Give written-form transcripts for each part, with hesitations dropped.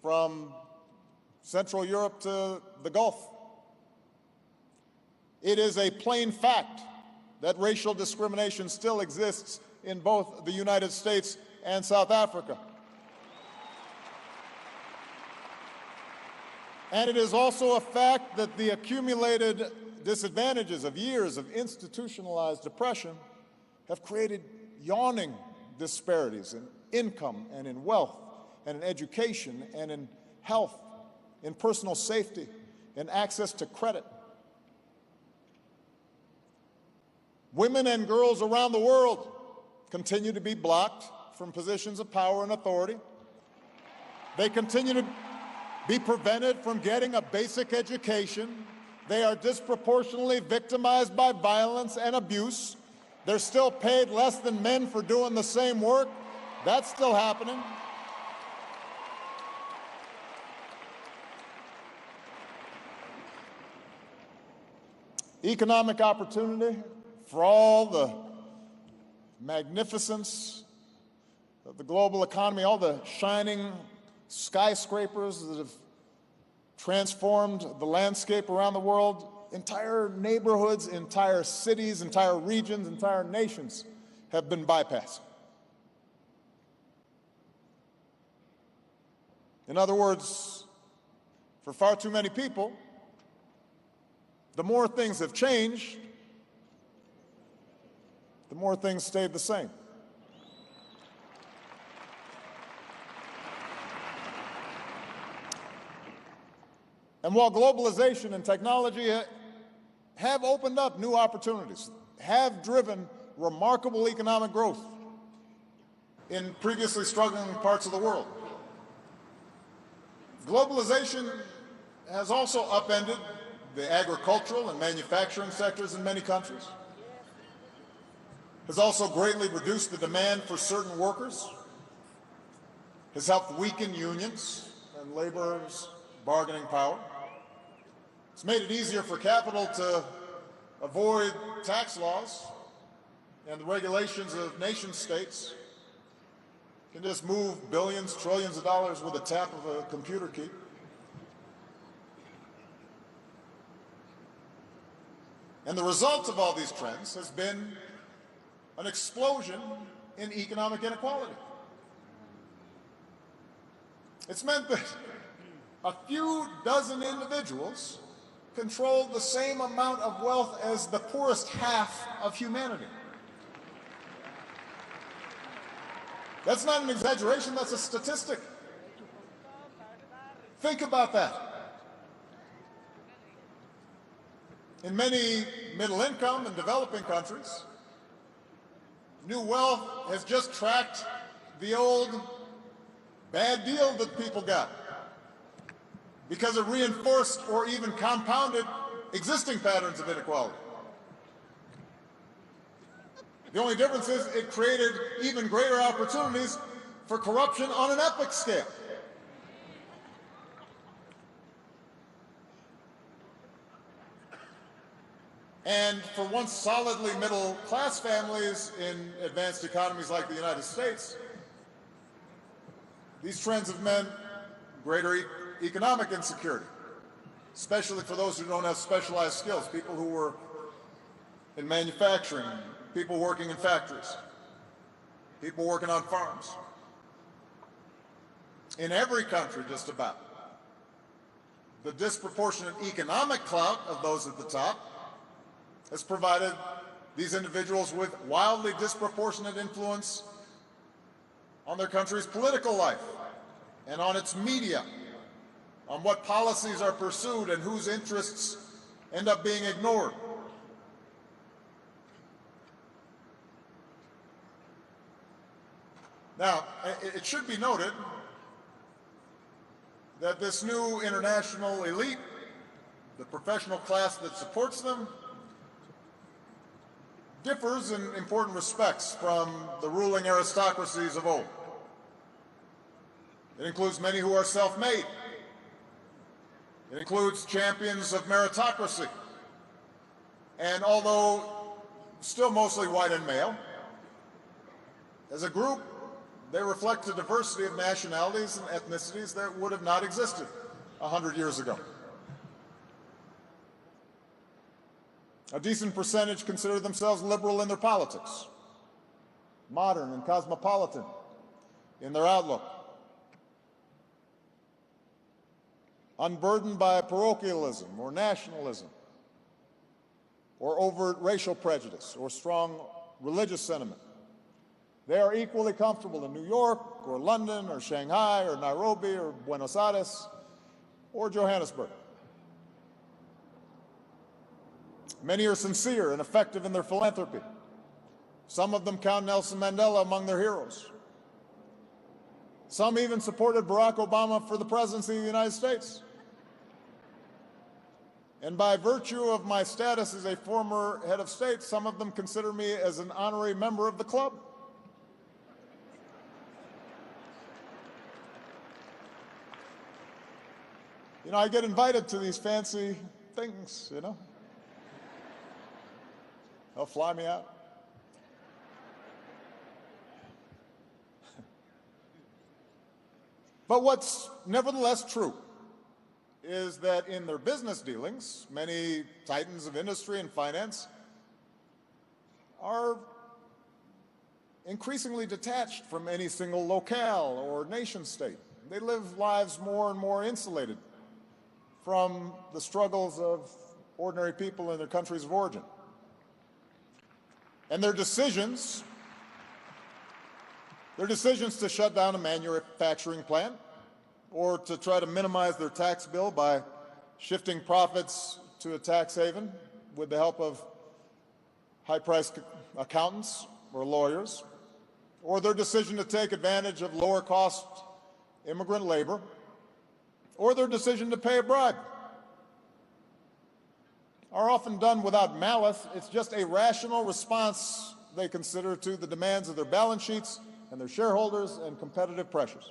from Central Europe to the Gulf. It is a plain fact that racial discrimination still exists in both the United States and South Africa. And it is also a fact that the accumulated disadvantages of years of institutionalized oppression have created yawning disparities in income and in wealth and in education and in health, in personal safety, in access to credit. Women and girls around the world continue to be blocked from positions of power and authority. They continue to be prevented from getting a basic education. They are disproportionately victimized by violence and abuse. They're still paid less than men for doing the same work. That's still happening. Economic opportunity, for all the magnificence of the global economy, all the shining skyscrapers that have transformed the landscape around the world, entire neighborhoods, entire cities, entire regions, entire nations have been bypassed. In other words, for far too many people, the more things have changed, the more things stayed the same. And while globalization and technology have opened up new opportunities, have driven remarkable economic growth in previously struggling parts of the world, globalization has also upended the agricultural and manufacturing sectors in many countries, has also greatly reduced the demand for certain workers, has helped weaken unions and laborers' bargaining power. It's made it easier for capital to avoid tax laws and the regulations of nation states. You can just move billions, trillions of dollars with a tap of a computer key. And the result of all these trends has been an explosion in economic inequality. It's meant that a few dozen individuals control the same amount of wealth as the poorest half of humanity. That's not an exaggeration, that's a statistic. Think about that. In many middle-income and developing countries, new wealth has just tracked the old bad deal that people got because it reinforced or even compounded existing patterns of inequality. The only difference is it created even greater opportunities for corruption on an epic scale. And for once solidly middle-class families in advanced economies like the United States, these trends have meant greater economic insecurity, especially for those who don't have specialized skills, people who were in manufacturing, people working in factories, people working on farms. In every country, just about, the disproportionate economic clout of those at the top has provided these individuals with wildly disproportionate influence on their country's political life and on its media, on what policies are pursued and whose interests end up being ignored. Now, it should be noted that this new international elite, the professional class that supports them, differs in important respects from the ruling aristocracies of old. It includes many who are self-made. It includes champions of meritocracy. And although still mostly white and male, as a group, They reflect a diversity of nationalities and ethnicities that would have not existed 100 years ago. A decent percentage consider themselves liberal in their politics, modern and cosmopolitan in their outlook, unburdened by parochialism or nationalism or overt racial prejudice or strong religious sentiment. They are equally comfortable in New York or London or Shanghai or Nairobi or Buenos Aires or Johannesburg. Many are sincere and effective in their philanthropy. Some of them count Nelson Mandela among their heroes. Some even supported Barack Obama for the presidency of the United States. And by virtue of my status as a former head of state, some of them consider me as an honorary member of the club. You know, I get invited to these fancy things, you know. They'll fly me out. But what's nevertheless true is that in their business dealings, many titans of industry and finance are increasingly detached from any single locale or nation state. They live lives more and more insulated from the struggles of ordinary people in their countries of origin. And their decisions to shut down a manufacturing plant or to try to minimize their tax bill by shifting profits to a tax haven with the help of high-priced accountants or lawyers, or their decision to take advantage of lower-cost immigrant labor, or their decision to pay a bribe, are often done without malice. It's just a rational response they consider to the demands of their balance sheets and their shareholders and competitive pressures.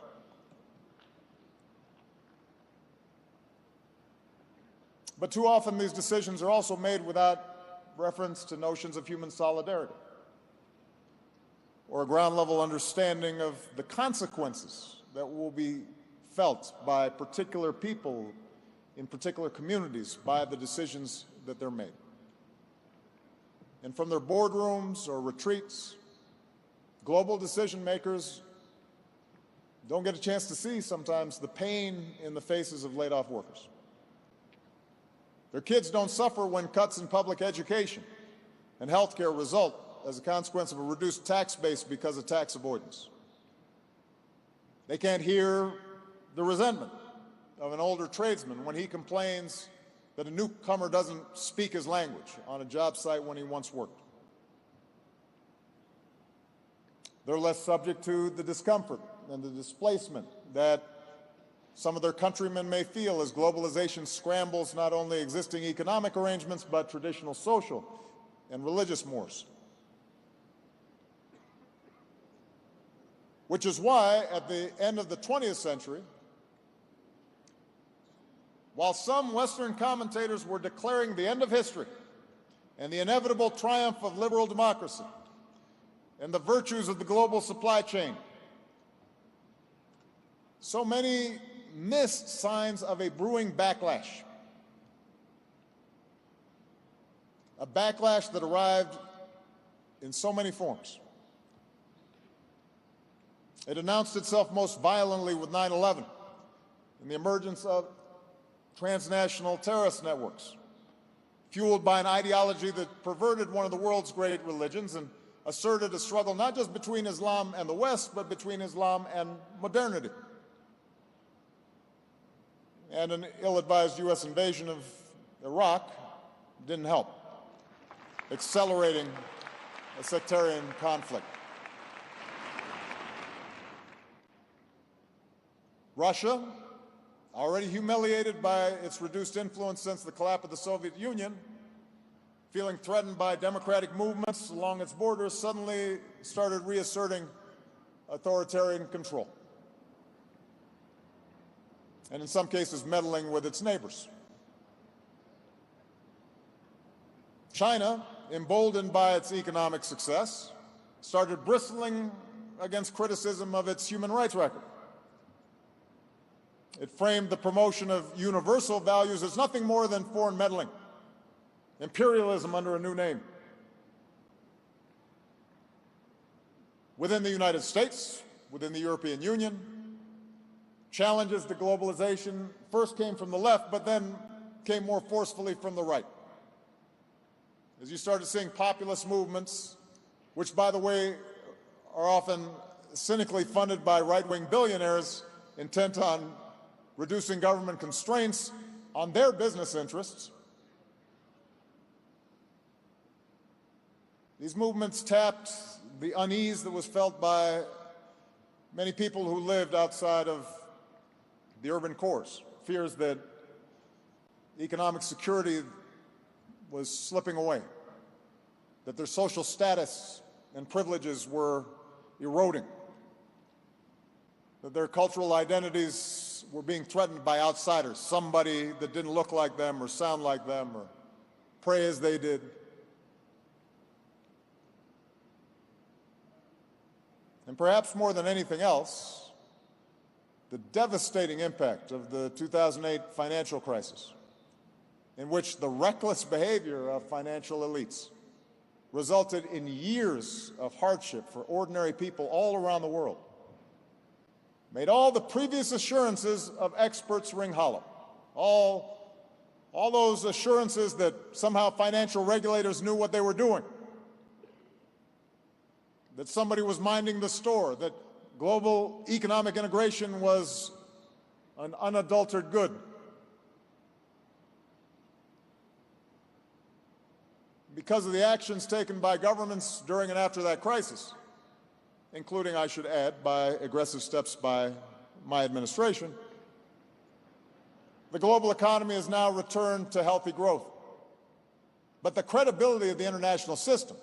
But too often these decisions are also made without reference to notions of human solidarity or a ground-level understanding of the consequences that will be felt by particular people in particular communities by the decisions that they're made. And from their boardrooms or retreats, global decision makers don't get a chance to see sometimes the pain in the faces of laid-off workers. Their kids don't suffer when cuts in public education and health care result as a consequence of a reduced tax base because of tax avoidance. They can't hear the resentment of an older tradesman when he complains that a newcomer doesn't speak his language on a job site when he once worked. They're less subject to the discomfort and the displacement that some of their countrymen may feel as globalization scrambles not only existing economic arrangements, but traditional social and religious mores. Which is why, at the end of the 20th century, while some Western commentators were declaring the end of history and the inevitable triumph of liberal democracy and the virtues of the global supply chain, so many missed signs of a brewing backlash. A backlash that arrived in so many forms. It announced itself most violently with 9/11 and the emergence of transnational terrorist networks, fueled by an ideology that perverted one of the world's great religions and asserted a struggle not just between Islam and the West, but between Islam and modernity. And an ill-advised U.S. invasion of Iraq didn't help, accelerating a sectarian conflict. Russia, already humiliated by its reduced influence since the collapse of the Soviet Union, feeling threatened by democratic movements along its borders, suddenly started reasserting authoritarian control, and in some cases meddling with its neighbors. China, emboldened by its economic success, started bristling against criticism of its human rights record. It framed the promotion of universal values as nothing more than foreign meddling, imperialism under a new name. Within the United States, within the European Union, challenges to globalization first came from the left, but then came more forcefully from the right. As you started seeing populist movements, which, by the way, are often cynically funded by right-wing billionaires intent on reducing government constraints on their business interests. These movements tapped the unease that was felt by many people who lived outside of the urban cores, fears that economic security was slipping away, that their social status and privileges were eroding, that their cultural identities were being threatened by outsiders, somebody that didn't look like them or sound like them or pray as they did. And perhaps more than anything else, the devastating impact of the 2008 financial crisis, in which the reckless behavior of financial elites resulted in years of hardship for ordinary people all around the world, made all the previous assurances of experts ring hollow. All those assurances that somehow financial regulators knew what they were doing, that somebody was minding the store, that global economic integration was an unadulterated good. Because of the actions taken by governments during and after that crisis, including, I should add, by aggressive steps by my administration, the global economy has now returned to healthy growth. But the credibility of the international system,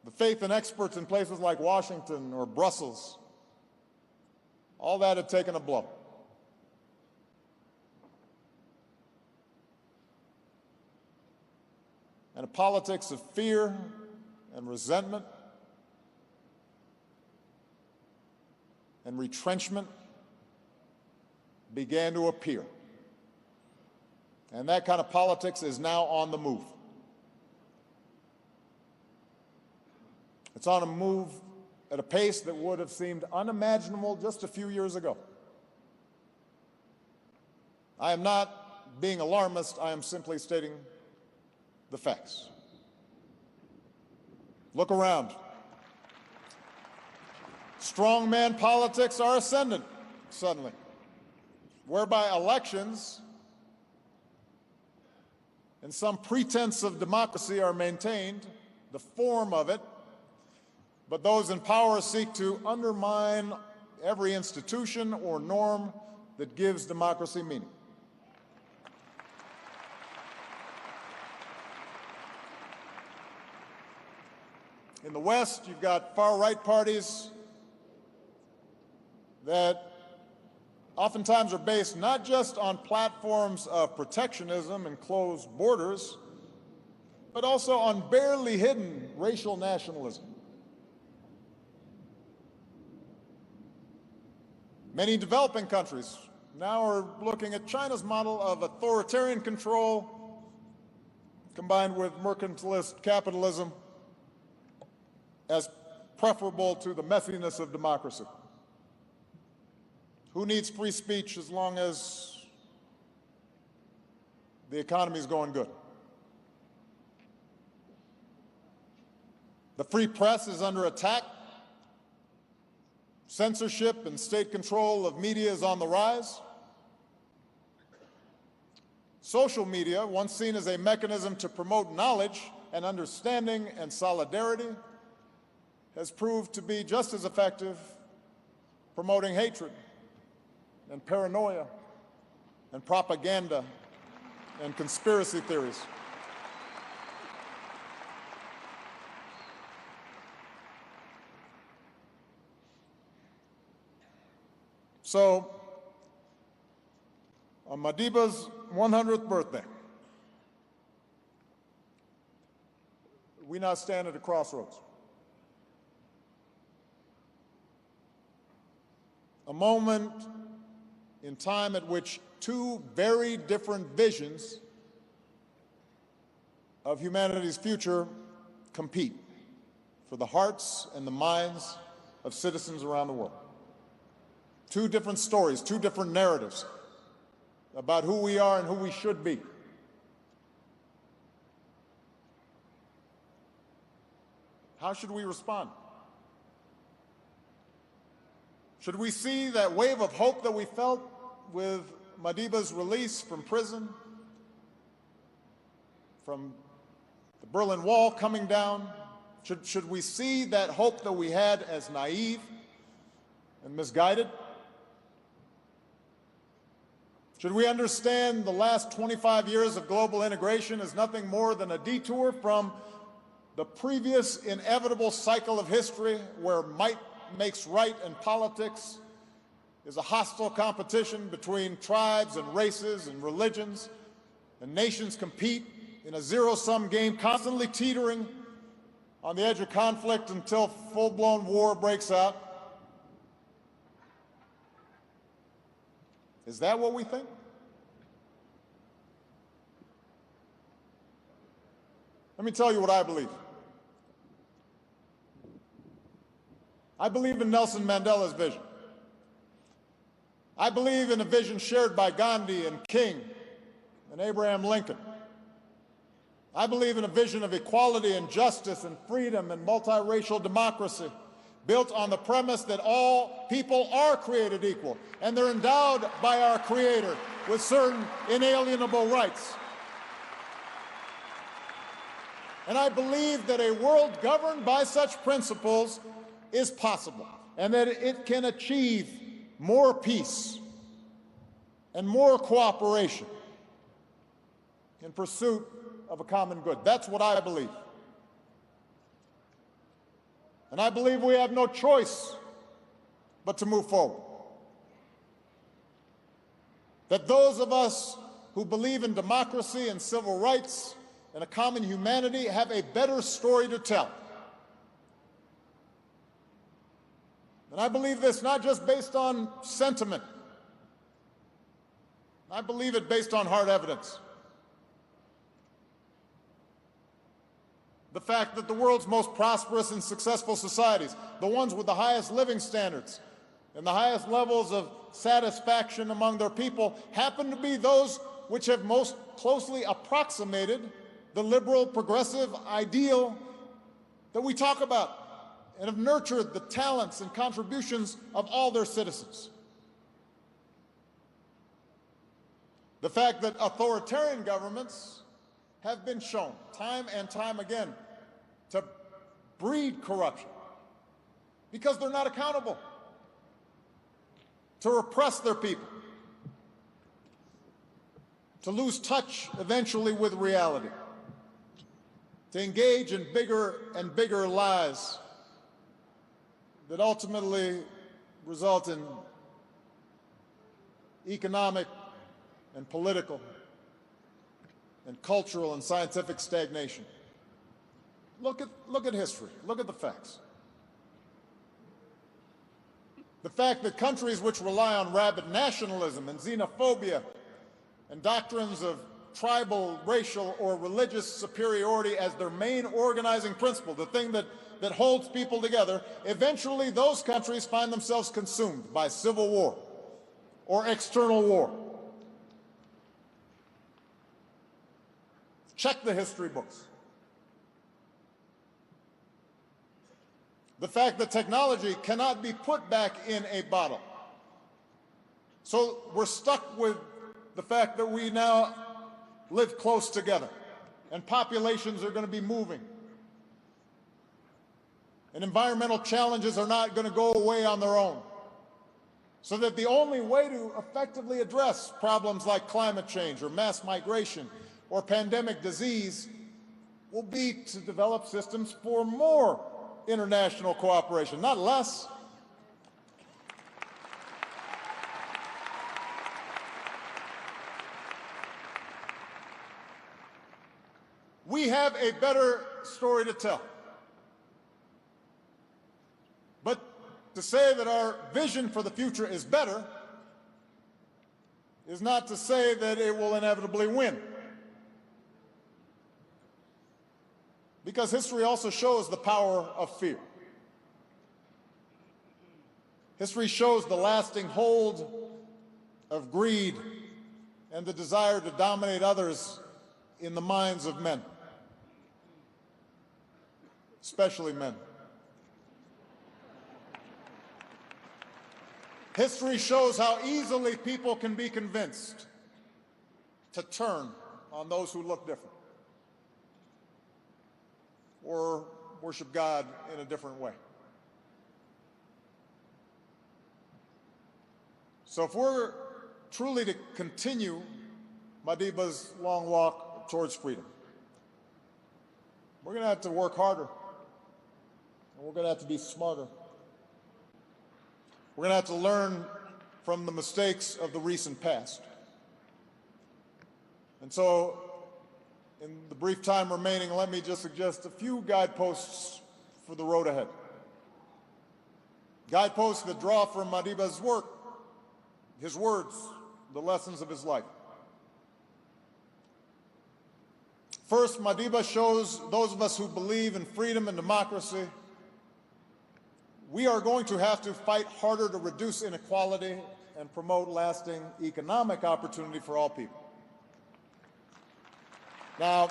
the faith in experts in places like Washington or Brussels, all that had taken a blow. And a politics of fear and resentment and retrenchment began to appear. And that kind of politics is now on the move. It's on a move at a pace that would have seemed unimaginable just a few years ago. I am not being alarmist, I am simply stating the facts. Look around. Strongman politics are ascendant, suddenly, whereby elections and some pretense of democracy are maintained, the form of it, but those in power seek to undermine every institution or norm that gives democracy meaning. In the West, you've got far-right parties that oftentimes are based not just on platforms of protectionism and closed borders, but also on barely hidden racial nationalism. Many developing countries now are looking at China's model of authoritarian control combined with mercantilist capitalism as preferable to the messiness of democracy. Who needs free speech as long as the economy is going good? The free press is under attack. Censorship and state control of media is on the rise. Social media, once seen as a mechanism to promote knowledge and understanding and solidarity, has proved to be just as effective promoting hatred and paranoia and propaganda and conspiracy theories. So, on Madiba's 100th birthday, we now stand at a crossroads. a moment in time at which two very different visions of humanity's future compete for the hearts and the minds of citizens around the world. Two different stories, two different narratives about who we are and who we should be. How should we respond? Should we see that wave of hope that we felt with Madiba's release from prison, from the Berlin Wall coming down? Should we see that hope that we had as naive and misguided? Should we understand the last 25 years of global integration as nothing more than a detour from the previous inevitable cycle of history where might makes right in politics is a hostile competition between tribes and races and religions, and nations compete in a zero-sum game, constantly teetering on the edge of conflict until full-blown war breaks out? Is that what we think? Let me tell you what I believe. I believe in Nelson Mandela's vision. I believe in a vision shared by Gandhi and King and Abraham Lincoln. I believe in a vision of equality and justice and freedom and multiracial democracy built on the premise that all people are created equal and they're endowed by our Creator with certain inalienable rights. And I believe that a world governed by such principles is possible, and that it can achieve more peace and more cooperation in pursuit of a common good. That's what I believe. And I believe we have no choice but to move forward. That those of us who believe in democracy and civil rights and a common humanity have a better story to tell. And I believe this not just based on sentiment. I believe it based on hard evidence. The fact that the world's most prosperous and successful societies, the ones with the highest living standards and the highest levels of satisfaction among their people, happen to be those which have most closely approximated the liberal progressive ideal that we talk about, and have nurtured the talents and contributions of all their citizens. The fact that authoritarian governments have been shown time and time again to breed corruption because they're not accountable, to repress their people, to lose touch eventually with reality, to engage in bigger and bigger lies that ultimately result in economic and political and cultural and scientific stagnation. Look at history. Look at the facts. The fact that countries which rely on rabid nationalism and xenophobia and doctrines of tribal, racial, or religious superiority as their main organizing principle, the thing that holds people together, eventually those countries find themselves consumed by civil war or external war. Check the history books. The fact that technology cannot be put back in a bottle. So we're stuck with the fact that we now live close together, and populations are going to be moving. And environmental challenges are not going to go away on their own. So that the only way to effectively address problems like climate change or mass migration or pandemic disease will be to develop systems for more international cooperation, not less. We have a better story to tell. But To say that our vision for the future is better is not to say that it will inevitably win. Because history also shows the power of fear. History shows the lasting hold of greed and the desire to dominate others in the minds of men, especially men. History shows how easily people can be convinced to turn on those who look different or worship God in a different way. So if we're truly to continue Madiba's long walk towards freedom, we're going to have to work harder, and we're going to have to be smarter. We're going to have to learn from the mistakes of the recent past. And so, in the brief time remaining, let me just suggest a few guideposts for the road ahead. Guideposts that draw from Madiba's work, his words, the lessons of his life. First, Madiba shows those of us who believe in freedom and democracy we are going to have to fight harder to reduce inequality and promote lasting economic opportunity for all people. Now,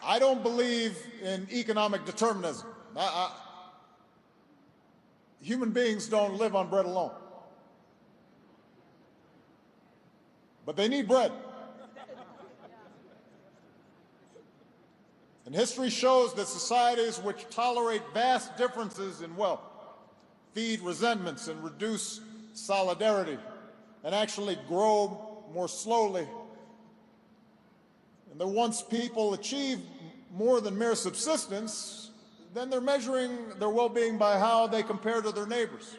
I don't believe in economic determinism. Human beings don't live on bread alone. But they need bread. And history shows that societies which tolerate vast differences in wealth feed resentments and reduce solidarity and actually grow more slowly. And that once people achieve more than mere subsistence, then they're measuring their well-being by how they compare to their neighbors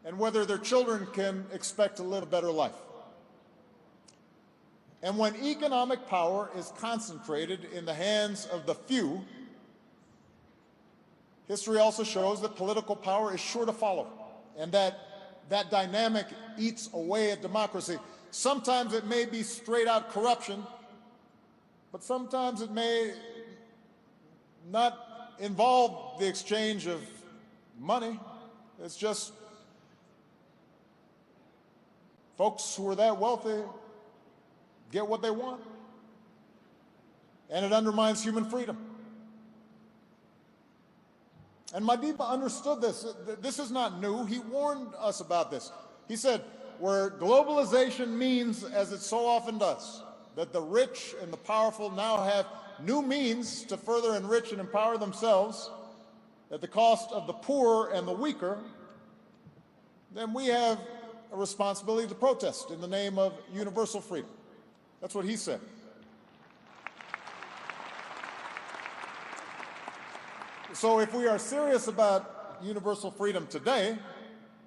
and whether their children can expect to live a better life. And when economic power is concentrated in the hands of the few, history also shows that political power is sure to follow, and that dynamic eats away at democracy. Sometimes it may be straight-out corruption, but sometimes it may not involve the exchange of money. It's just folks who are that wealthy get what they want, and it undermines human freedom. And Madiba understood this. This is not new. He warned us about this. He said, where globalization means, as it so often does, that the rich and the powerful now have new means to further enrich and empower themselves at the cost of the poor and the weaker, then we have a responsibility to protest in the name of universal freedom. That's what he said. So if we are serious about universal freedom today,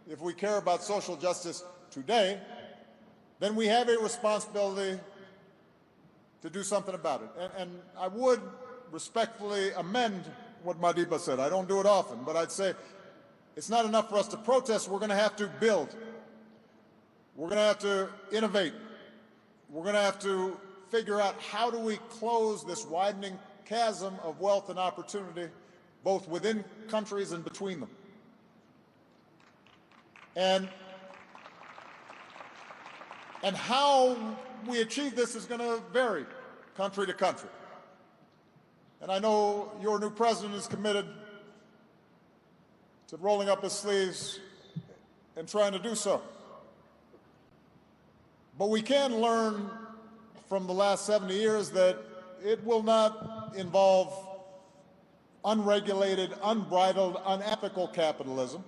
if we care about social justice today, then we have a responsibility to do something about it. And I would respectfully amend what Madiba said. I don't do it often, but I'd say it's not enough for us to protest. We're going to have to build. We're going to have to innovate. We're going to have to figure out how do we close this widening chasm of wealth and opportunity, both within countries and between them. And how we achieve this is going to vary country to country. And I know your new president is committed to rolling up his sleeves and trying to do so. But we can learn from the last 70 years that it will not involve unregulated, unbridled, unethical capitalism.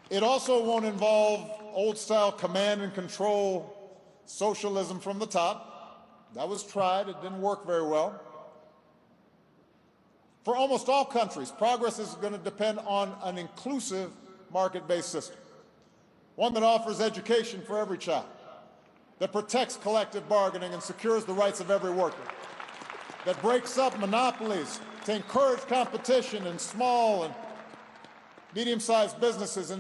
It also won't involve old-style command and control socialism from the top. That was tried. It didn't work very well. For almost all countries, progress is going to depend on an inclusive market-based system, one that offers education for every child, that protects collective bargaining and secures the rights of every worker, that breaks up monopolies to encourage competition in small and medium-sized businesses,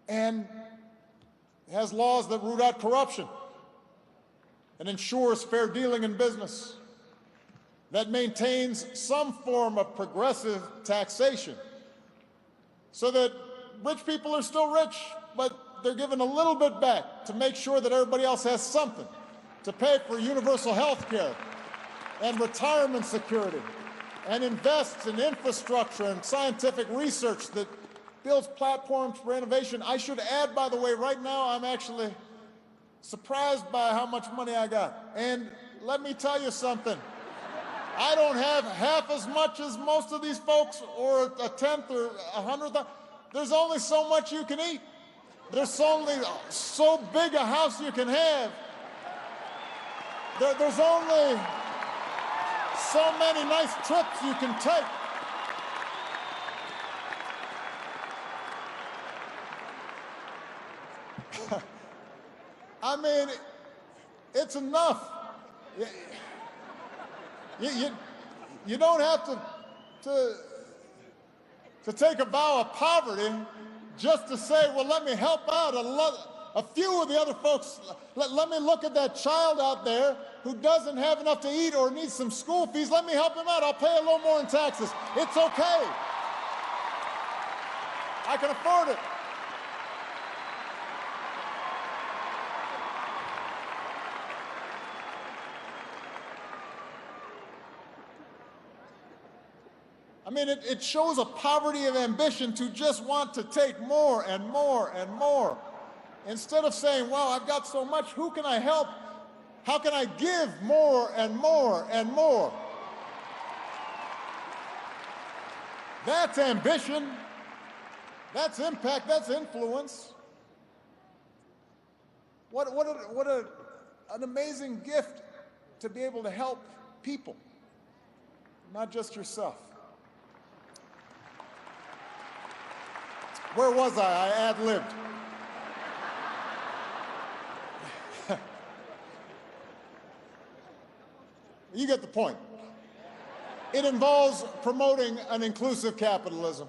and has laws that root out corruption and ensures fair dealing in business, that maintains some form of progressive taxation so that rich people are still rich, but they're given a little bit back to make sure that everybody else has something to pay for universal health care and retirement security, and invests in infrastructure and scientific research that builds platforms for innovation. I should add, by the way, right now I'm actually surprised by how much money I got. And let me tell you something. I don't have half as much as most of these folks, or a tenth or 100th. There's only so much you can eat. There's only so big a house you can have. There's only so many nice trips you can take. I mean, it's enough. You don't have to take a vow of poverty just to say, well, let me help out a few of the other folks. Let me look at that child out there who doesn't have enough to eat or needs some school fees. Let me help him out. I'll pay a little more in taxes. It's okay. I can afford it. I mean, it shows a poverty of ambition to just want to take more and more and more. Instead of saying, well, I've got so much, who can I help? How can I give more and more and more? That's ambition. That's impact. That's influence. What an amazing gift to be able to help people, not just yourself. Where was I? I ad-libbed. You get the point. It involves promoting an inclusive capitalism,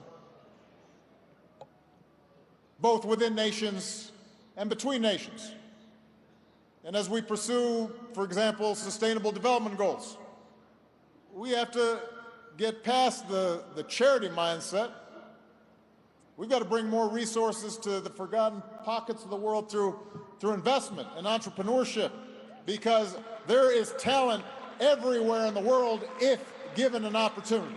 both within nations and between nations. And as we pursue, for example, sustainable development goals, we have to get past the charity mindset. We've got to bring more resources to the forgotten pockets of the world through investment and entrepreneurship, because there is talent everywhere in the world if given an opportunity.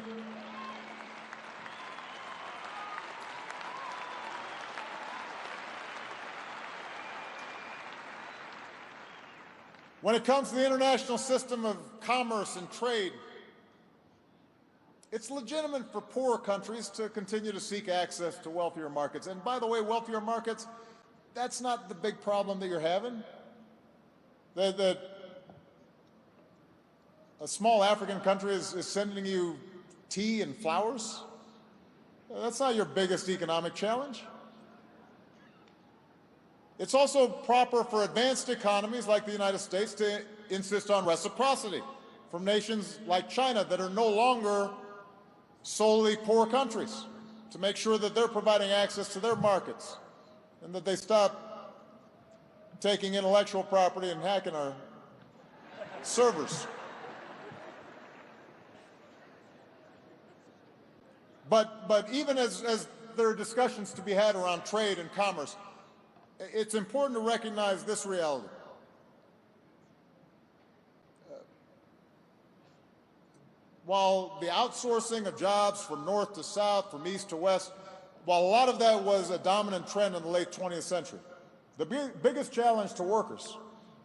When it comes to the international system of commerce and trade, it's legitimate for poorer countries to continue to seek access to wealthier markets. And by the way, wealthier markets, that's not the big problem that you're having. That a small African country is sending you tea and flowers. That's not your biggest economic challenge. It's also proper for advanced economies like the United States to insist on reciprocity from nations like China that are no longer solely poor countries, to make sure that they're providing access to their markets and that they stop taking intellectual property and hacking our servers. But even as there are discussions to be had around trade and commerce, it's important to recognize this reality. While the outsourcing of jobs from north to south, from east to west, while a lot of that was a dominant trend in the late 20th century, the biggest challenge to workers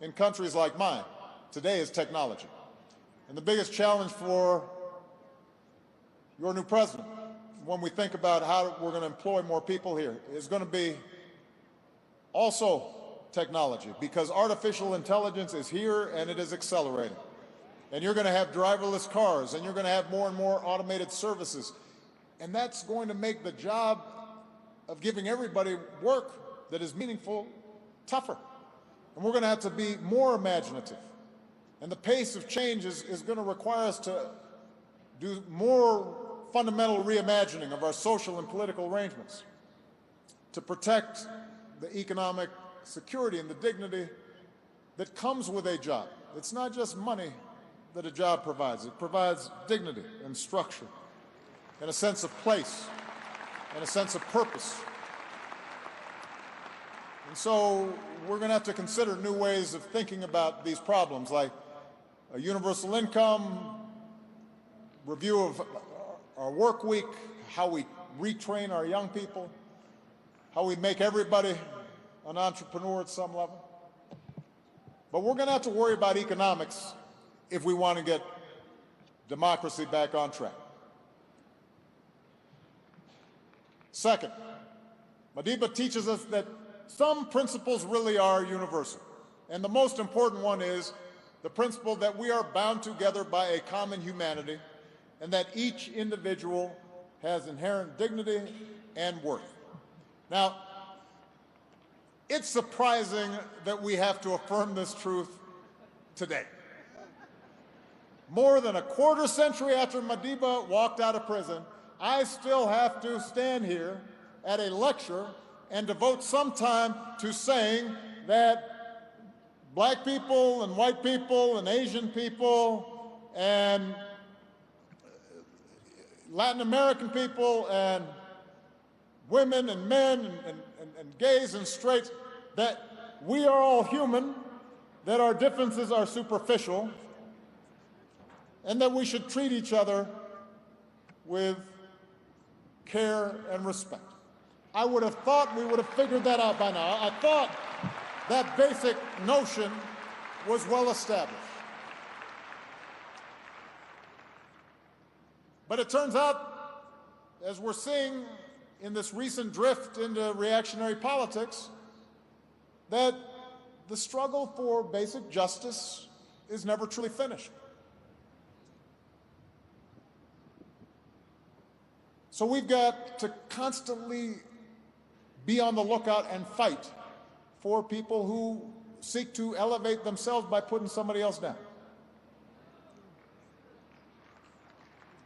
in countries like mine today is technology. And the biggest challenge for your new president, when we think about how we're going to employ more people here, is going to be also technology, because artificial intelligence is here and it is accelerating. And you're going to have driverless cars, and you're going to have more and more automated services. And that's going to make the job of giving everybody work that is meaningful tougher. And we're going to have to be more imaginative And the pace of change is going to require us to do more fundamental reimagining of our social and political arrangements to protect the economic security and the dignity that comes with a job. It's not just money that a job provides. It provides dignity and structure and a sense of place and a sense of purpose. And so we're going to have to consider new ways of thinking about these problems, like a universal income, review of our work week, how we retrain our young people, how we make everybody an entrepreneur at some level. But we're going to have to worry about economics if we want to get democracy back on track. Second, Madiba teaches us that some principles really are universal. And the most important one is the principle that we are bound together by a common humanity and that each individual has inherent dignity and worth. Now, it's surprising that we have to affirm this truth today. More than a quarter century after Madiba walked out of prison, I still have to stand here at a lecture and devote some time to saying that black people and white people and Asian people and Latin American people and women and men and gays and straights, that we are all human, that our differences are superficial, and that we should treat each other with care and respect. I would have thought we would have figured that out by now. I thought that basic notion was well established. But it turns out, as we're seeing in this recent drift into reactionary politics, that the struggle for basic justice is never truly finished. So we've got to constantly be on the lookout and fight for people who seek to elevate themselves by putting somebody else down.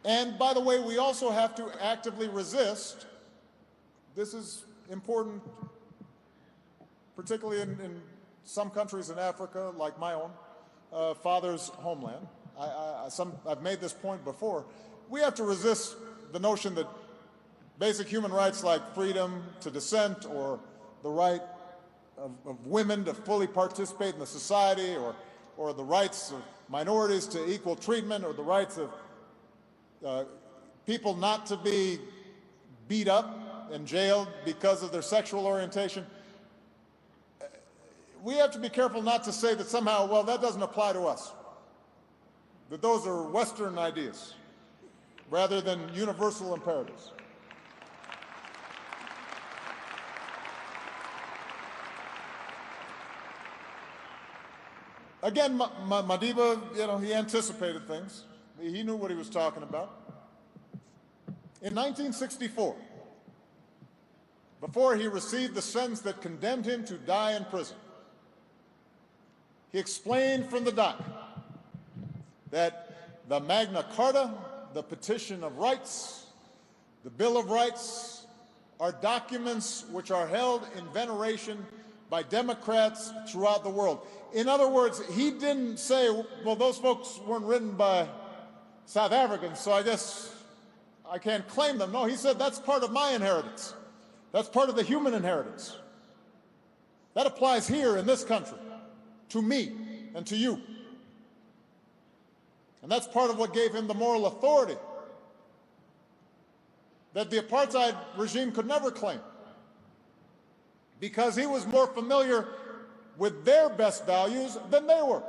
And by the way, we also have to actively resist. This is important, particularly in some countries in Africa, like my own father's homeland. I've made this point before. We have to resist the notion that basic human rights like freedom to dissent or the right of women to fully participate in the society or the rights of minorities to equal treatment or the rights of people not to be beat up and jailed because of their sexual orientation. We have to be careful not to say that somehow, well, that doesn't apply to us, that those are Western ideas rather than universal imperatives. Again, Madiba, he anticipated things. He knew what he was talking about. In 1964, before he received the sentence that condemned him to die in prison, he explained from the dock that the Magna Carta, the Petition of Rights, the Bill of Rights are documents which are held in veneration by Democrats throughout the world. In other words, he didn't say, well, those folks weren't written by South Africans, so I guess I can't claim them. No, he said that's part of my inheritance. That's part of the human inheritance. That applies here in this country, to me and to you. And that's part of what gave him the moral authority that the apartheid regime could never claim, because he was more familiar with their best values than they were.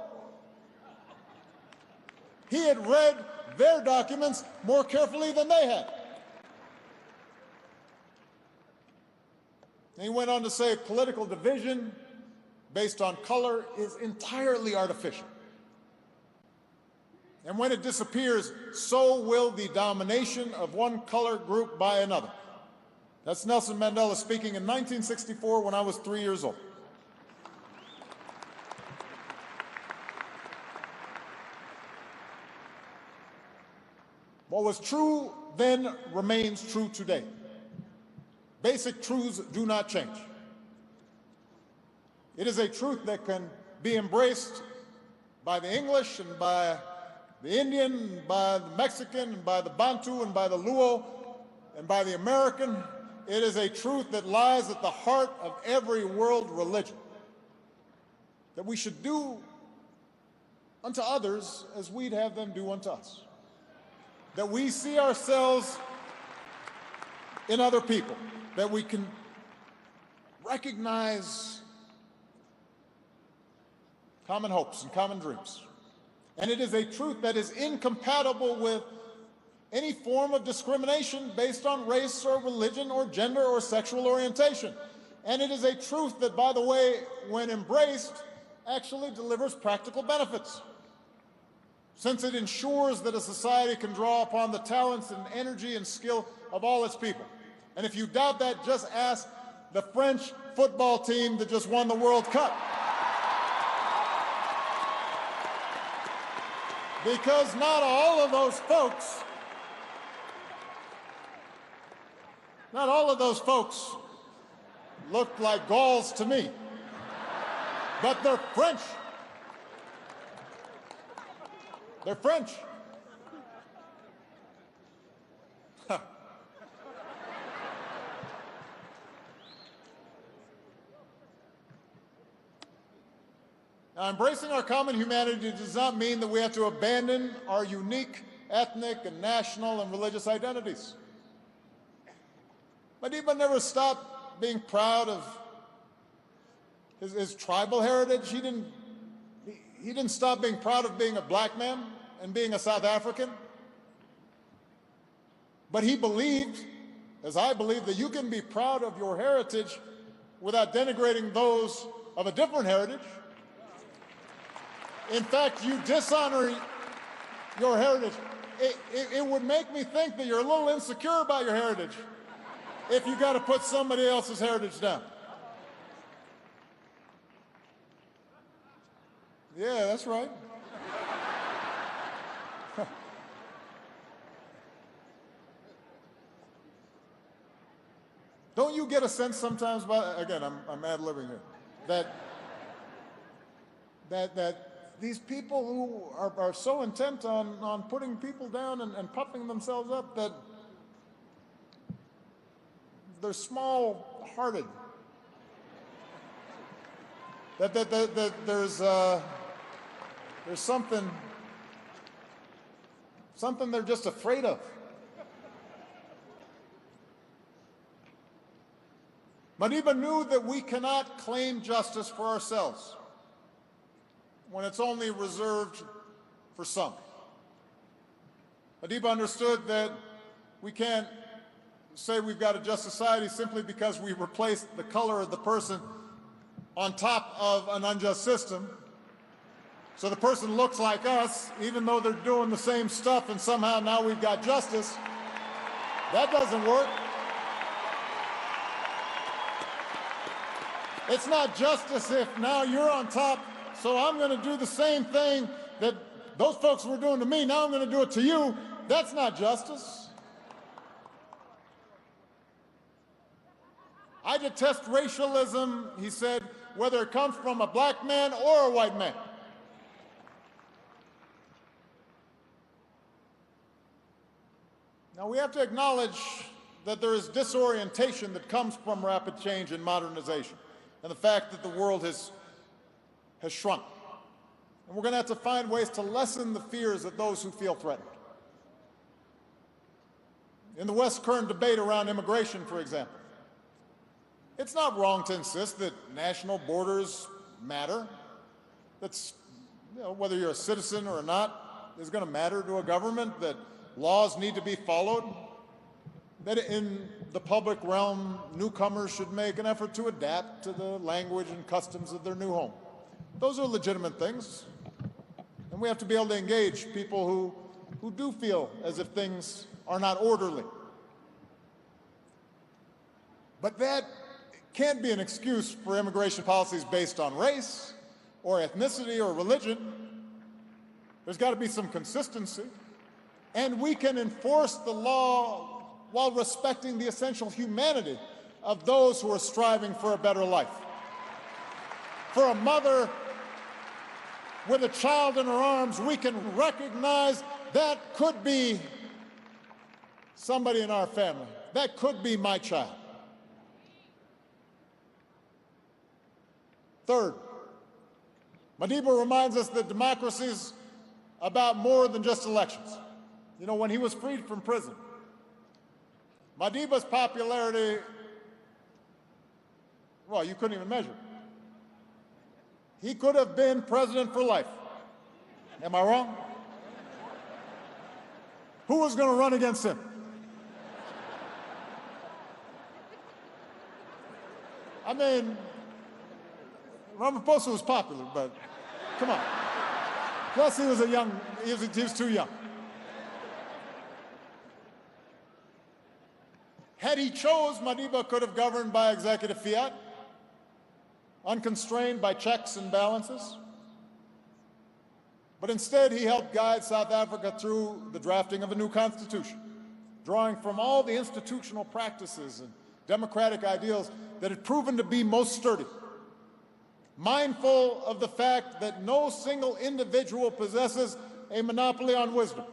He had read their documents more carefully than they had. And he went on to say political division based on color is entirely artificial. And when it disappears, so will the domination of one color group by another. That's Nelson Mandela speaking in 1964 when I was 3 years old. What was true then remains true today. Basic truths do not change. It is a truth that can be embraced by the English and by the Indian, and by the Mexican, and by the Bantu, and by the Luo, and by the American. It is a truth that lies at the heart of every world religion, that we should do unto others as we'd have them do unto us, that we see ourselves in other people, that we can recognize common hopes and common dreams. And it is a truth that is incompatible with any form of discrimination based on race or religion or gender or sexual orientation. And it is a truth that, by the way, when embraced, actually delivers practical benefits, since it ensures that a society can draw upon the talents and energy and skill of all its people. And if you doubt that, just ask the French football team that just won the World Cup. Because not all of those folks look like Gauls to me, but they're French. They're French. Now, embracing our common humanity does not mean that we have to abandon our unique ethnic and national and religious identities. Madiba never stopped being proud of his tribal heritage. He didn't stop being proud of being a black man and being a South African. But he believed, as I believe, that you can be proud of your heritage without denigrating those of a different heritage. In fact, you dishonor your heritage. It would make me think that you're a little insecure about your heritage if you got to put somebody else's heritage down. Yeah, that's right. Don't you get a sense sometimes, again, I'm ad-libbing here, that these people who are so intent on putting people down and puffing themselves up, that they're small-hearted, that there's something they're just afraid of. Madiba knew that we cannot claim justice for ourselves when it's only reserved for some. Madiba understood that we can't say we've got a just society simply because we replaced the color of the person on top of an unjust system. So the person looks like us, even though they're doing the same stuff, and somehow now we've got justice. That doesn't work. It's not justice if now you're on top, so I'm going to do the same thing that those folks were doing to me. Now I'm going to do it to you. That's not justice. I detest racialism, he said, whether it comes from a black man or a white man. Now, we have to acknowledge that there is disorientation that comes from rapid change and modernization, and the fact that the world has shrunk. And we're going to have to find ways to lessen the fears of those who feel threatened. In the West's current debate around immigration, for example, it's not wrong to insist that national borders matter. That's, whether you're a citizen or not is going to matter to a government, that laws need to be followed, that in the public realm, newcomers should make an effort to adapt to the language and customs of their new home. Those are legitimate things, and we have to be able to engage people who do feel as if things are not orderly. But that can't be an excuse for immigration policies based on race or ethnicity or religion. There's got to be some consistency. and we can enforce the law while respecting the essential humanity of those who are striving for a better life. For a mother with a child in her arms, we can recognize that could be somebody in our family. That could be my child. Third, Madiba reminds us that democracy is about more than just elections. You know, when he was freed from prison, Madiba's popularity, well, you couldn't even measure it. He could have been president for life. Am I wrong? Who was going to run against him? I mean, Ramaphosa was popular, but come on. Plus, he was too young. Had he chose, Madiba could have governed by executive fiat, unconstrained by checks and balances. But instead, he helped guide South Africa through the drafting of a new constitution, drawing from all the institutional practices and democratic ideals that had proven to be most sturdy, mindful of the fact that no single individual possesses a monopoly on wisdom.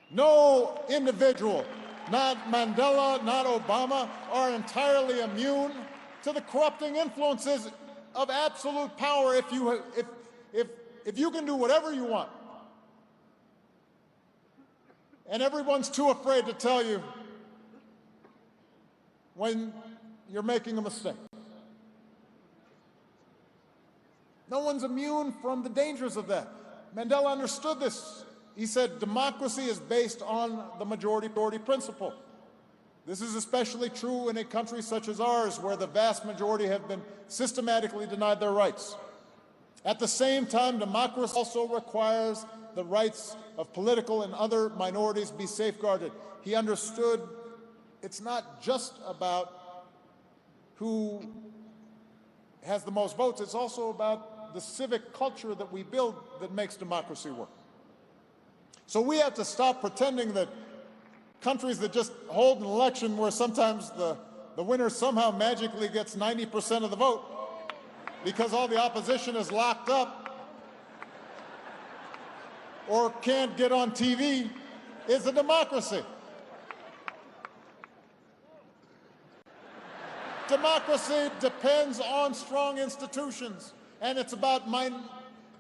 No individual, not Mandela, not Obama, are entirely immune to the corrupting influences of absolute power if you can do whatever you want. And everyone's too afraid to tell you when you're making a mistake. No one's immune from the dangers of that. Mandela understood this. He said democracy is based on the majority principle. This is especially true in a country such as ours, where the vast majority have been systematically denied their rights. At the same time, democracy also requires the rights of political and other minorities be safeguarded. He understood it's not just about who has the most votes, it's also about the civic culture that we build that makes democracy work. So we have to stop pretending that countries that just hold an election where sometimes the winner somehow magically gets 90% of the vote because all the opposition is locked up or can't get on TV is a democracy. Democracy depends on strong institutions, and it's about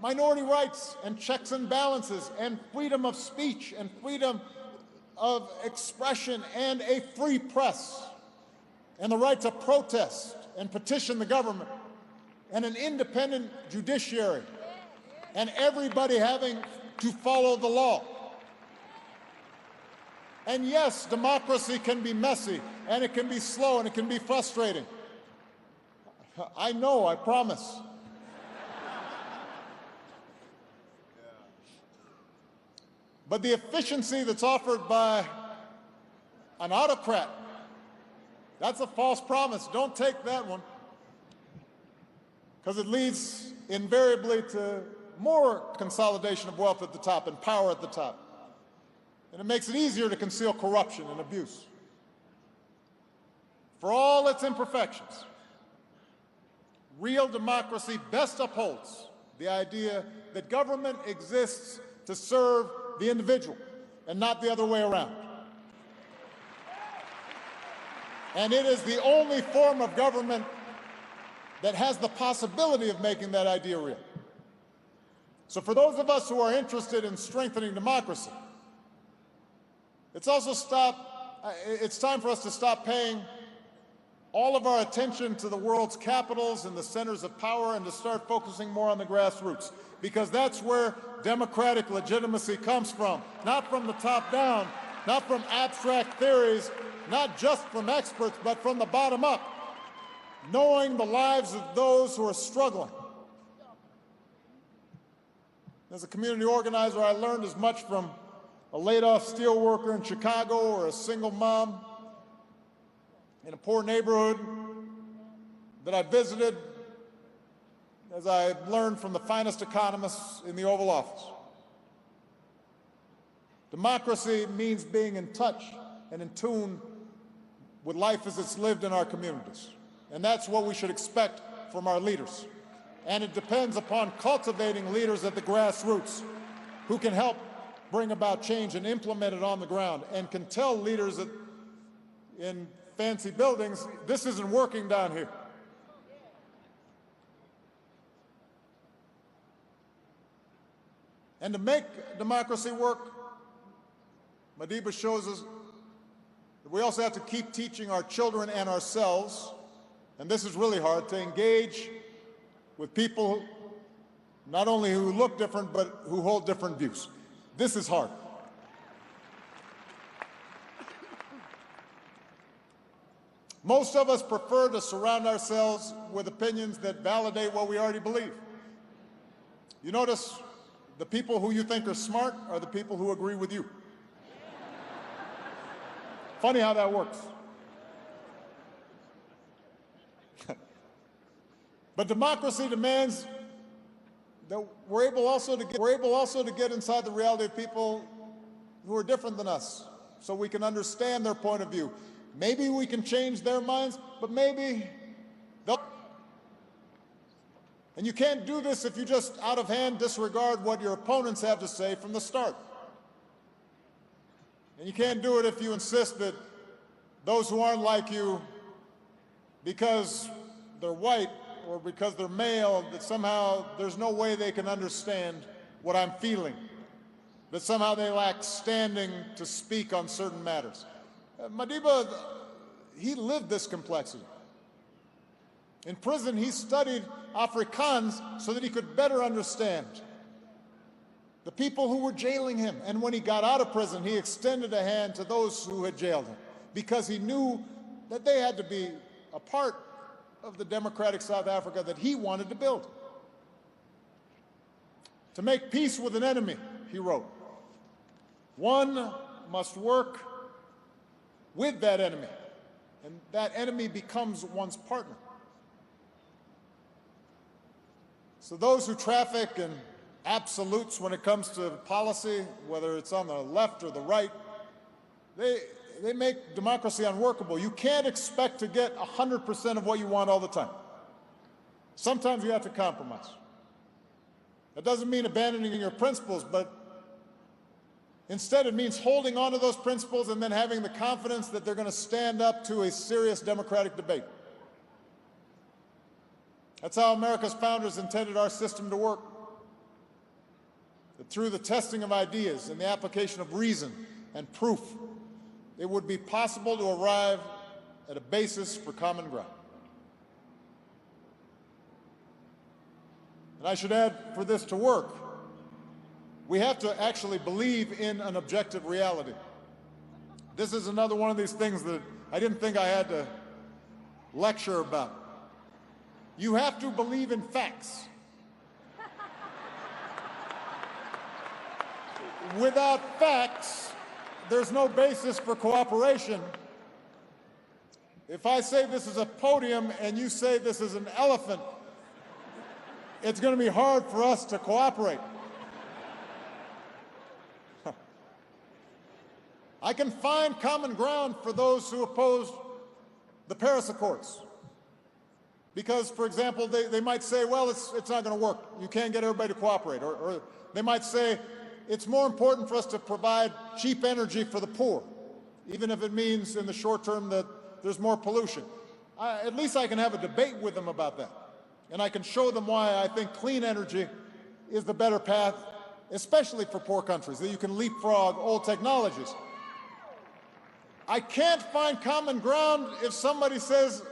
minority rights and checks and balances and freedom of speech and freedom of expression and a free press and the right to protest and petition the government and an independent judiciary and everybody having to follow the law. And yes, democracy can be messy and it can be slow and it can be frustrating. I know, I promise. But the efficiency that's offered by an autocrat, that's a false promise. Don't take that one, because it leads invariably to more consolidation of wealth at the top and power at the top. And it makes it easier to conceal corruption and abuse. For all its imperfections, real democracy best upholds the idea that government exists to serve the individual and not the other way around. And it is the only form of government that has the possibility of making that idea real. So for those of us who are interested in strengthening democracy, it's time for us to stop paying all of our attention to the world's capitals and the centers of power and to start focusing more on the grassroots, because that's where democratic legitimacy comes from, not from the top down, not from abstract theories, not just from experts, but from the bottom up, knowing the lives of those who are struggling. As a community organizer, I learned as much from a laid-off steel worker in Chicago or a single mom in a poor neighborhood that I visited as I learned from the finest economists in the Oval Office. Democracy means being in touch and in tune with life as it's lived in our communities. And that's what we should expect from our leaders. And it depends upon cultivating leaders at the grassroots who can help bring about change and implement it on the ground, and can tell leaders in fancy buildings, this isn't working down here. And to make democracy work, Madiba shows us that we also have to keep teaching our children and ourselves, and this is really hard, to engage with people not only who look different, but who hold different views. This is hard. Most of us prefer to surround ourselves with opinions that validate what we already believe. You notice the people who you think are smart are the people who agree with you. Funny how that works. But democracy demands that we're able also to get inside the reality of people who are different than us, so we can understand their point of view. Maybe we can change their minds, but maybe they'll... And you can't do this if you just out of hand disregard what your opponents have to say from the start. And you can't do it if you insist that those who aren't like you, because they're white or because they're male, that somehow there's no way they can understand what I'm feeling, that somehow they lack standing to speak on certain matters. Madiba, he lived this complexity. In prison, he studied Afrikaans so that he could better understand the people who were jailing him. And when he got out of prison, he extended a hand to those who had jailed him, because he knew that they had to be a part of the democratic South Africa that he wanted to build. To make peace with an enemy, he wrote, one must work with that enemy, and that enemy becomes one's partner. So those who traffic in absolutes when it comes to policy, whether it's on the left or the right, they make democracy unworkable. You can't expect to get 100% of what you want all the time. Sometimes you have to compromise. That doesn't mean abandoning your principles, but instead it means holding on to those principles and then having the confidence that they're going to stand up to a serious democratic debate. That's how America's founders intended our system to work. That through the testing of ideas and the application of reason and proof, it would be possible to arrive at a basis for common ground. And I should add, for this to work, we have to actually believe in an objective reality. This is another one of these things that I didn't think I had to lecture about. You have to believe in facts. Without facts, there's no basis for cooperation. If I say this is a podium and you say this is an elephant, it's going to be hard for us to cooperate. I can find common ground for those who oppose the Paris Accords. Because, for example, they might say, well, it's not going to work. You can't get everybody to cooperate. Or they might say, it's more important for us to provide cheap energy for the poor, even if it means in the short term that there's more pollution. At least I can have a debate with them about that. And I can show them why I think clean energy is the better path, especially for poor countries, that you can leapfrog old technologies. I can't find common ground if somebody says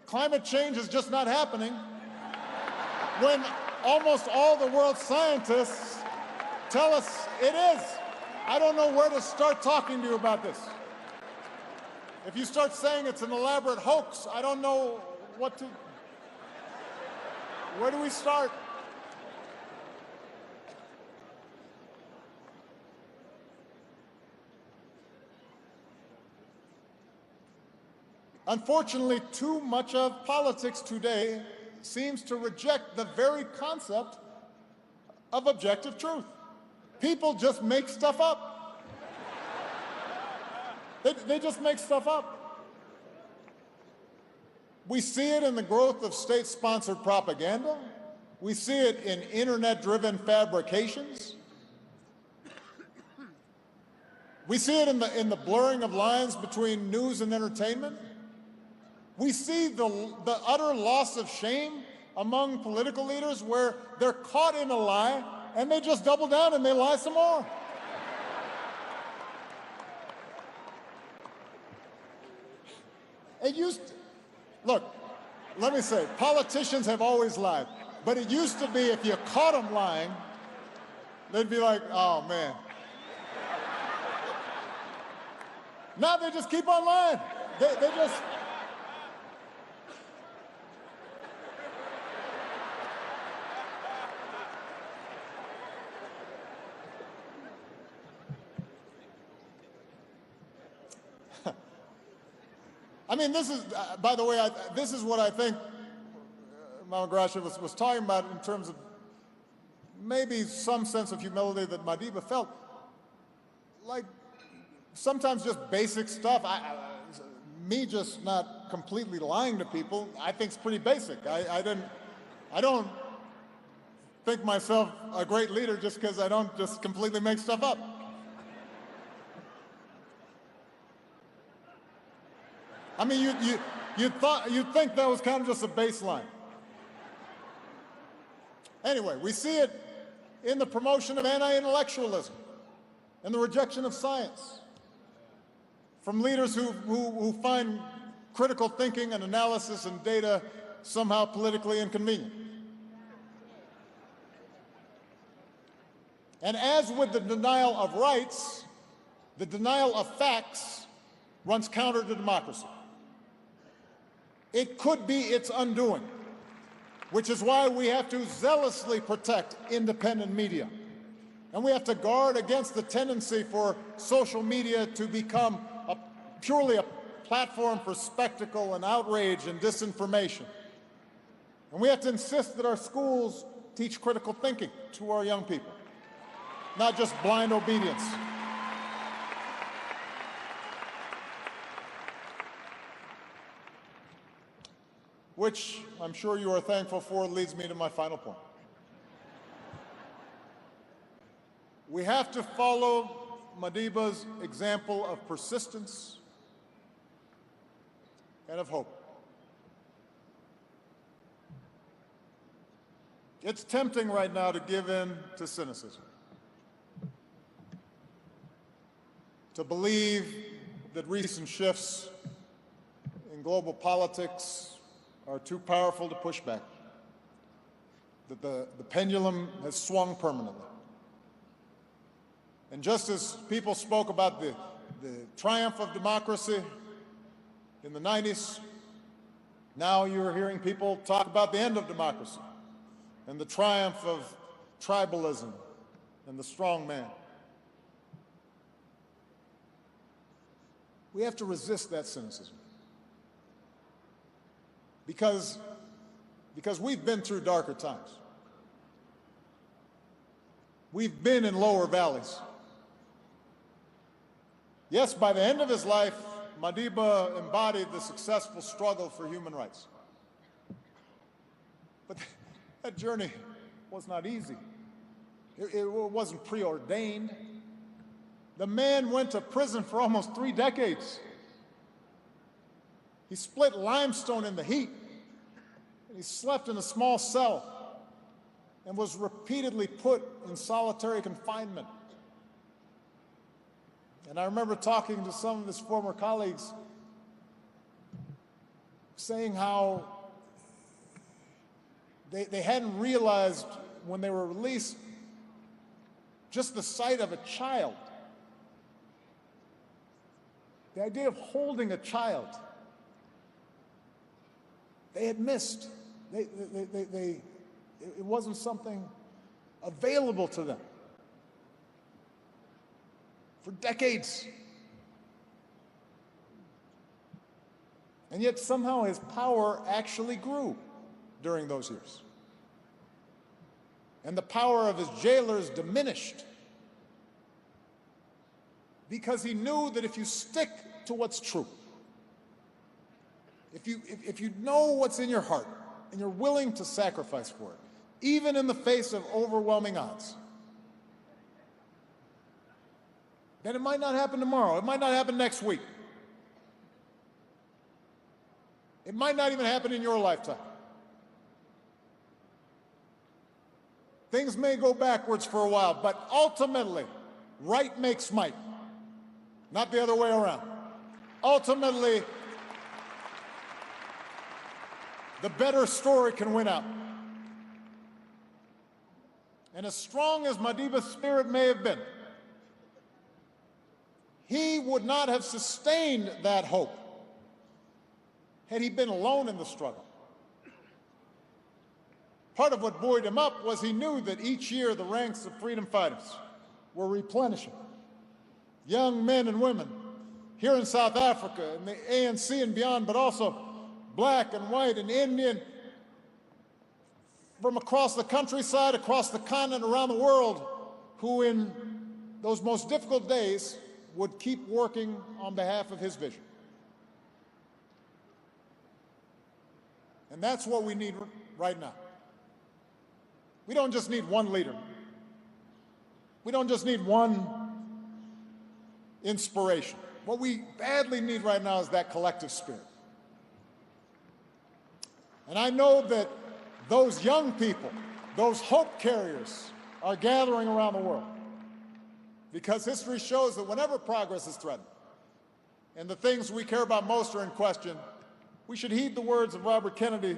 climate change is just not happening, when almost all the world's scientists tell us it is. I don't know where to start talking to you about this. If you start saying it's an elaborate hoax, I don't know what to... Where do we start? Unfortunately, too much of politics today seems to reject the very concept of objective truth. People just make stuff up. They just make stuff up. We see it in the growth of state-sponsored propaganda. We see it in internet-driven fabrications. We see it in the blurring of lines between news and entertainment. We see the utter loss of shame among political leaders where they're caught in a lie and they just double down and they lie some more. It used to, look, let me say, politicians have always lied, but it used to be if you caught them lying, they'd be like, oh man. Now they just keep on lying. They just... I mean, this is, by the way, this is what I think Mama Gracia was talking about in terms of maybe some sense of humility that Madiba felt. Like, sometimes just basic stuff. Me just not completely lying to people, I think is pretty basic. I don't think myself a great leader just because I don't just completely make stuff up. I mean, you'd think that was kind of just a baseline. Anyway, we see it in the promotion of anti-intellectualism and the rejection of science from leaders who find critical thinking and analysis and data somehow politically inconvenient. And as with the denial of rights, the denial of facts runs counter to democracy. It could be its undoing, which is why we have to zealously protect independent media. And we have to guard against the tendency for social media to become purely a platform for spectacle and outrage and disinformation. And we have to insist that our schools teach critical thinking to our young people, not just blind obedience. Which I'm sure you are thankful for leads me to my final point. We have to follow Madiba's example of persistence and of hope. It's tempting right now to give in to cynicism, to believe that recent shifts in global politics are too powerful to push back, that the pendulum has swung permanently. And just as people spoke about the triumph of democracy in the 90s, now you're hearing people talk about the end of democracy and the triumph of tribalism and the strong man. We have to resist that cynicism. Because we've been through darker times. We've been in lower valleys. Yes, by the end of his life, Madiba embodied the successful struggle for human rights. But that journey was not easy. It wasn't preordained. The man went to prison for almost 3 decades. He split limestone in the heat, and he slept in a small cell and was repeatedly put in solitary confinement. And I remember talking to some of his former colleagues saying how they hadn't realized when they were released just the sight of a child, the idea of holding a child, they had missed. It wasn't something available to them for decades. And yet somehow his power actually grew during those years. And the power of his jailers diminished because he knew that if you stick to what's true, if you know what's in your heart and you're willing to sacrifice for it, even in the face of overwhelming odds, then it might not happen tomorrow. It might not happen next week. It might not even happen in your lifetime. Things may go backwards for a while, but ultimately, right makes might, not the other way around. Ultimately, the better story can win out. And as strong as Madiba's spirit may have been, he would not have sustained that hope had he been alone in the struggle. Part of what buoyed him up was he knew that each year the ranks of freedom fighters were replenishing. Young men and women here in South Africa, in the ANC and beyond, but also black and white and Indian, from across the countryside, across the continent, around the world, who in those most difficult days would keep working on behalf of his vision. And that's what we need right now. We don't just need one leader. We don't just need one inspiration. What we badly need right now is that collective spirit. And I know that those young people, those hope carriers, are gathering around the world, because history shows that whenever progress is threatened and the things we care about most are in question, we should heed the words of Robert Kennedy,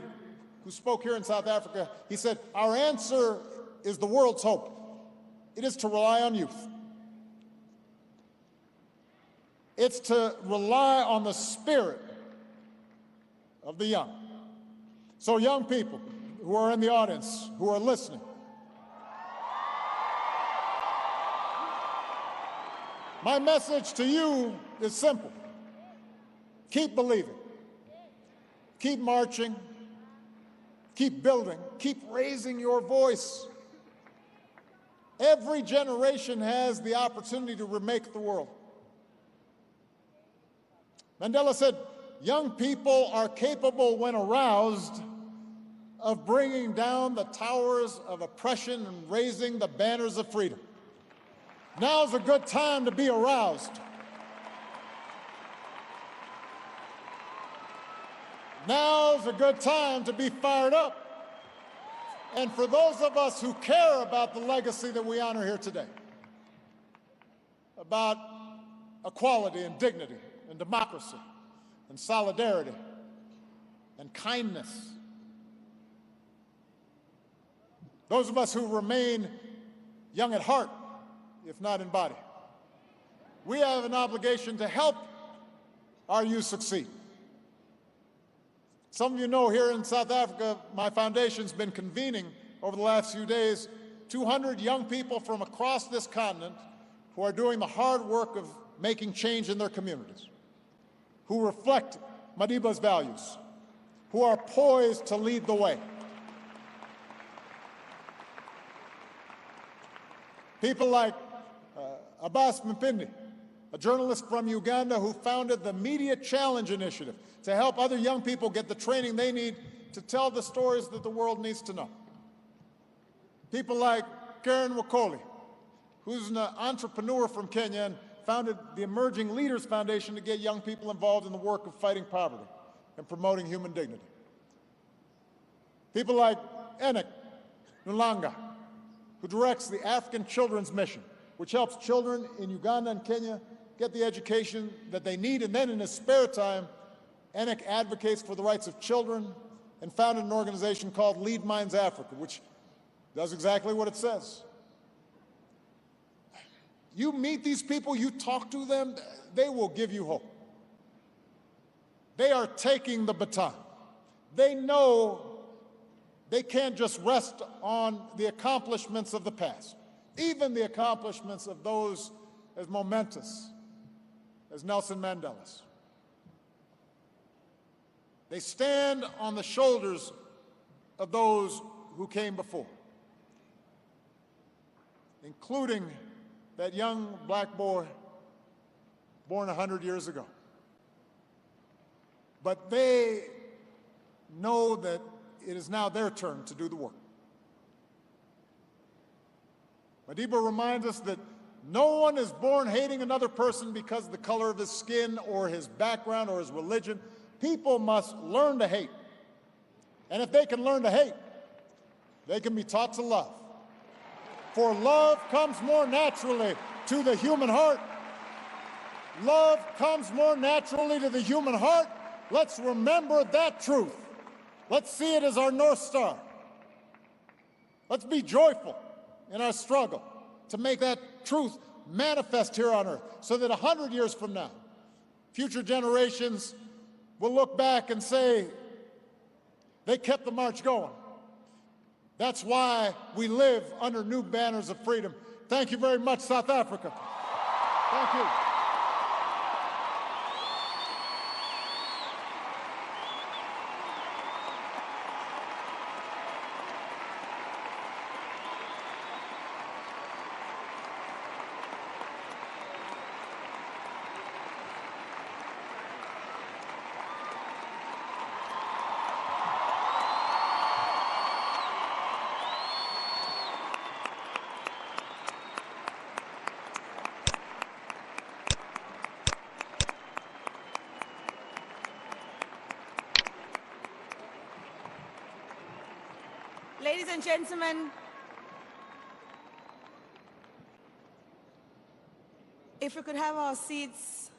who spoke here in South Africa. He said, "Our answer is the world's hope. It is to rely on youth. It's to rely on the spirit of the young." So young people who are in the audience, who are listening, my message to you is simple. Keep believing. Keep marching. Keep building. Keep raising your voice. Every generation has the opportunity to remake the world. Mandela said, "Young people are capable, when aroused, of bringing down the towers of oppression and raising the banners of freedom." Now's a good time to be aroused. Now's a good time to be fired up. And for those of us who care about the legacy that we honor here today, about equality and dignity and democracy and solidarity and kindness, those of us who remain young at heart, if not in body, we have an obligation to help our youth succeed. Some of you know here in South Africa, my foundation's been convening over the last few days 200 young people from across this continent who are doing the hard work of making change in their communities, who reflect Madiba's values, who are poised to lead the way. People like Abbas Mpindi, a journalist from Uganda who founded the Media Challenge Initiative to help other young people get the training they need to tell the stories that the world needs to know. People like Karen Wakoli, who's an entrepreneur from Kenya and founded the Emerging Leaders Foundation to get young people involved in the work of fighting poverty and promoting human dignity. People like Enoch Nulanga, who directs the African Children's Mission, which helps children in Uganda and Kenya get the education that they need, and then in his spare time, Enoch advocates for the rights of children and founded an organization called Lead Minds Africa, which does exactly what it says. You meet these people, you talk to them, they will give you hope. They are taking the baton. They know they can't just rest on the accomplishments of the past, even the accomplishments of those as momentous as Nelson Mandela's. They stand on the shoulders of those who came before, including that young black boy born 100 years ago. but they know that it is now their turn to do the work. Madiba reminds us that no one is born hating another person because of the color of his skin or his background or his religion. People must learn to hate. And if they can learn to hate, they can be taught to love. For love comes more naturally to the human heart. Love comes more naturally to the human heart. Let's remember that truth. Let's see it as our North Star. Let's be joyful in our struggle to make that truth manifest here on earth, so that 100 years from now, future generations will look back and say, they kept the march going. That's why we live under new banners of freedom. Thank you very much, South Africa. Thank you. Ladies and gentlemen, if we could have our seats